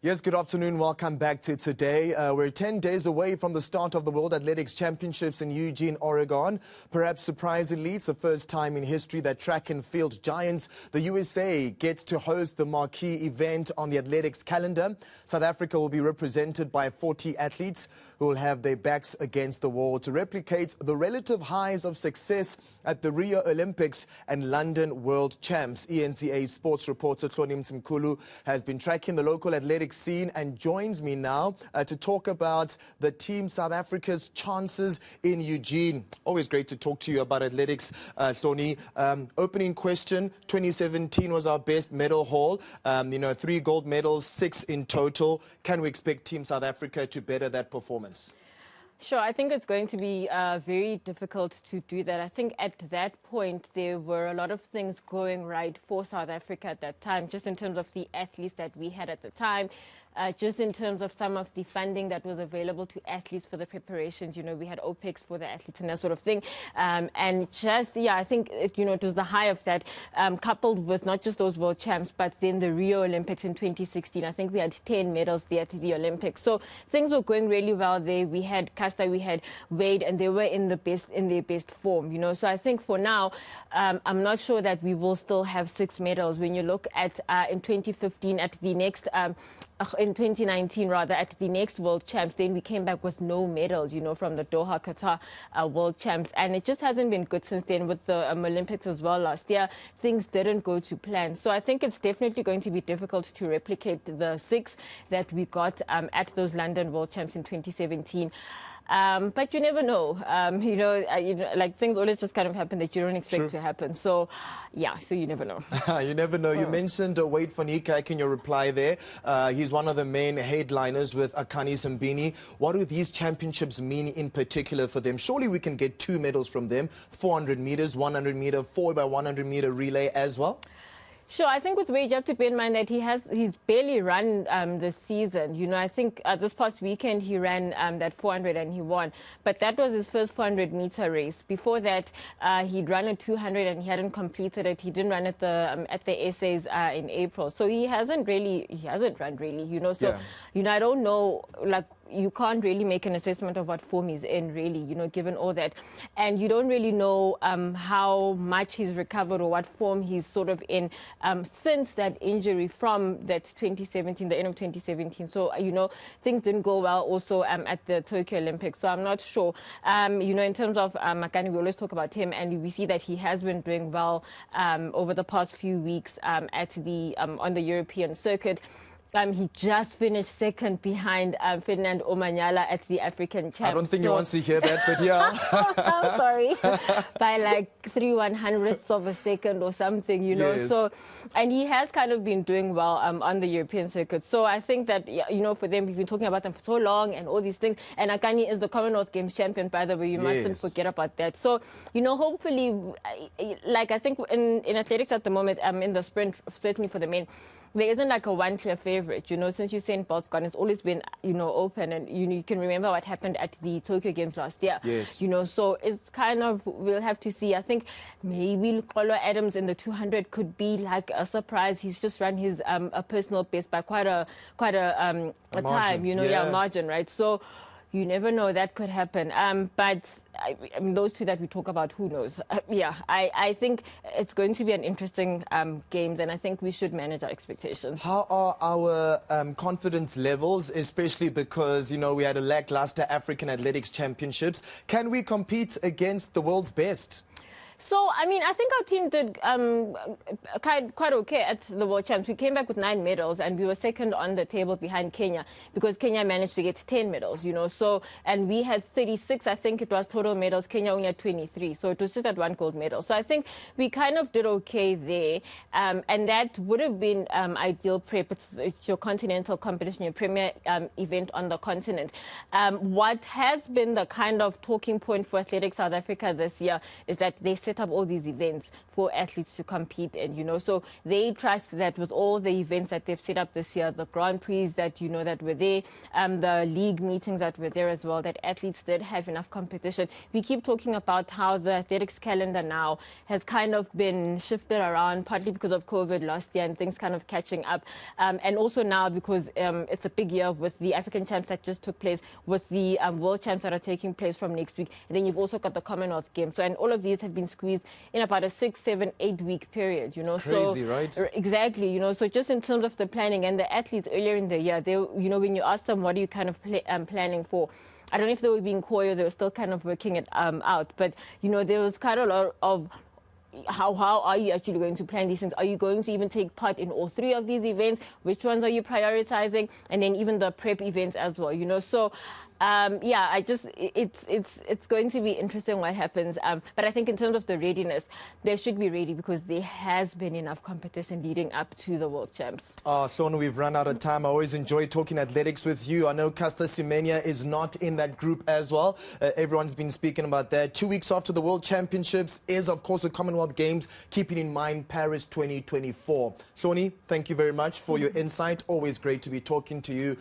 Yes, good afternoon. Welcome back to today. We're 10 days away from the start of the World Athletics Championships in Eugene, Oregon. Perhaps surprisingly, it's the first time in history that track and field giants, the USA, gets to host the marquee event on the athletics calendar. South Africa will be represented by 40 athletes who will have their backs against the wall to replicate the relative highs of success at the Rio Olympics and London World Champs. eNCA sports reporter Hloni Mtimkulu has been tracking the local athletics scene and joins me now to talk about the Team South Africa's chances in Eugene. Always great to talk to you about athletics, Hloni. Opening question, 2017 was our best medal haul. 3 gold medals, 6 in total. Can we expect Team South Africa to better that performance? Sure, I think it's going to be very difficult to do that. I think at that point, there were a lot of things going right for South Africa at that time, just in terms of the athletes that we had at the time, just in terms of some of the funding that was available to athletes for the preparations. We had OPEX for the athletes and that sort of thing. And just, I think, it was the high of that, coupled with not just those world champs, but then the Rio Olympics in 2016. I think we had 10 medals there at the Olympics. So things were going really well there. We had we had Wade, and they were in their best form, So I think for now, I'm not sure that we will still have 6 medals. When you look at in 2015 at the next, in 2019 rather, at the next World Champs, then we came back with no medals, from the Doha, Qatar World Champs. And it just hasn't been good since then with the Olympics as well last year. Things didn't go to plan. So I think it's definitely going to be difficult to replicate the 6 that we got at those London World Champs in 2017. But you never know, like things always just kind of happen that you don't expect to happen. So, so you never know. You never know. You mentioned Wade van Niekerk in your reply there. He's one of the main headliners with Akani Simbini. What do these championships mean in particular for them? Surely we can get 2 medals from them, 400 meters, 100 meter, 4x100 meter relay as well? Sure, I think with Wade, you have to bear in mind that he's barely run this season. I think this past weekend he ran that 400 and he won. But that was his first 400-meter race. Before that, he'd run a 200 and he hadn't completed it. He didn't run at the essays in April. So he hasn't run really, So, I don't know, you can't really make an assessment of what form he's in, really, given all that. And you don't really know how much he's recovered or what form he's sort of in since that injury from that 2017, the end of 2017. So, things didn't go well also at the Tokyo Olympics. So I'm not sure. In terms of Makani, we always talk about him, and we see that he has been doing well over the past few weeks at the on the European circuit. He just finished second behind Ferdinand Omanyala at the African Champs. I don't think he wants to hear that, but yeah. I'm sorry. By like 3/100ths of a second or something, Yes. So, and he has kind of been doing well on the European circuit. So I think that, for them, we've been talking about them for so long and all these things. And Akani is the Commonwealth Games champion, by the way. You mustn't forget about that. So, hopefully, I think in athletics at the moment, in the sprint, certainly for the men, there isn't like a one clear favorite, since Usain Bolt's gone, it's always been, open. And, you can remember what happened at the Tokyo Games last year. Yes. So it's kind of, we'll have to see. I think maybe Kolo Adams in the 200 could be like a surprise. He's just run his a personal best by quite a time, margin, right? So you never know, that could happen. But I mean, those 2 that we talk about, who knows? I think it's going to be an interesting games, and I think we should manage our expectations. How are our confidence levels, especially because, we had a lackluster African Athletics Championships? Can we compete against the world's best? So, I mean, I think our team did quite okay at the World Champs. We came back with 9 medals, and we were second on the table behind Kenya, because Kenya managed to get 10 medals, So, and we had 36, I think it was, total medals. Kenya only had 23, so it was just that 1 gold medal. So I think we kind of did okay there, and that would have been ideal prep. It's your continental competition, your premier event on the continent. What has been the kind of talking point for Athletics South Africa this year is that they set up all these events for athletes to compete in, you know. So they trust that with all the events that they've set up this year, the Grand Prix that, you know, that were there, the league meetings that were there as well, that athletes did have enough competition. We keep talking about how the athletics calendar now has kind of been shifted around, partly because of COVID last year and things kind of catching up. And also now because it's a big year with the African Champs that just took place, with the World Champs that are taking place from next week. And then you've also got the Commonwealth Games. So, and all of these have been squeezed in about a 6, 7, 8 week period, you know. Crazy, so, right? Exactly, you know. So just in terms of the planning, and the athletes earlier in the year, they, you know, when you ask them, what are you kind of planning for? I don't know if they were being coy or they were still kind of working it out. But, you know, there was quite a lot of how are you actually going to plan these things? Are you going to even take part in all 3 of these events? Which ones are you prioritizing? And then even the prep events as well, you know. So yeah, it's going to be interesting what happens. But I think in terms of the readiness, they should be ready because there has been enough competition leading up to the World Champs. Hloni, we've run out of time. I always enjoy talking athletics with you. I know Caster Semenya is not in that group as well. Everyone's been speaking about that. 2 weeks after the World Championships is, of course, the Commonwealth Games, keeping in mind Paris 2024. Hloni, thank you very much for your insight. Always great to be talking to you.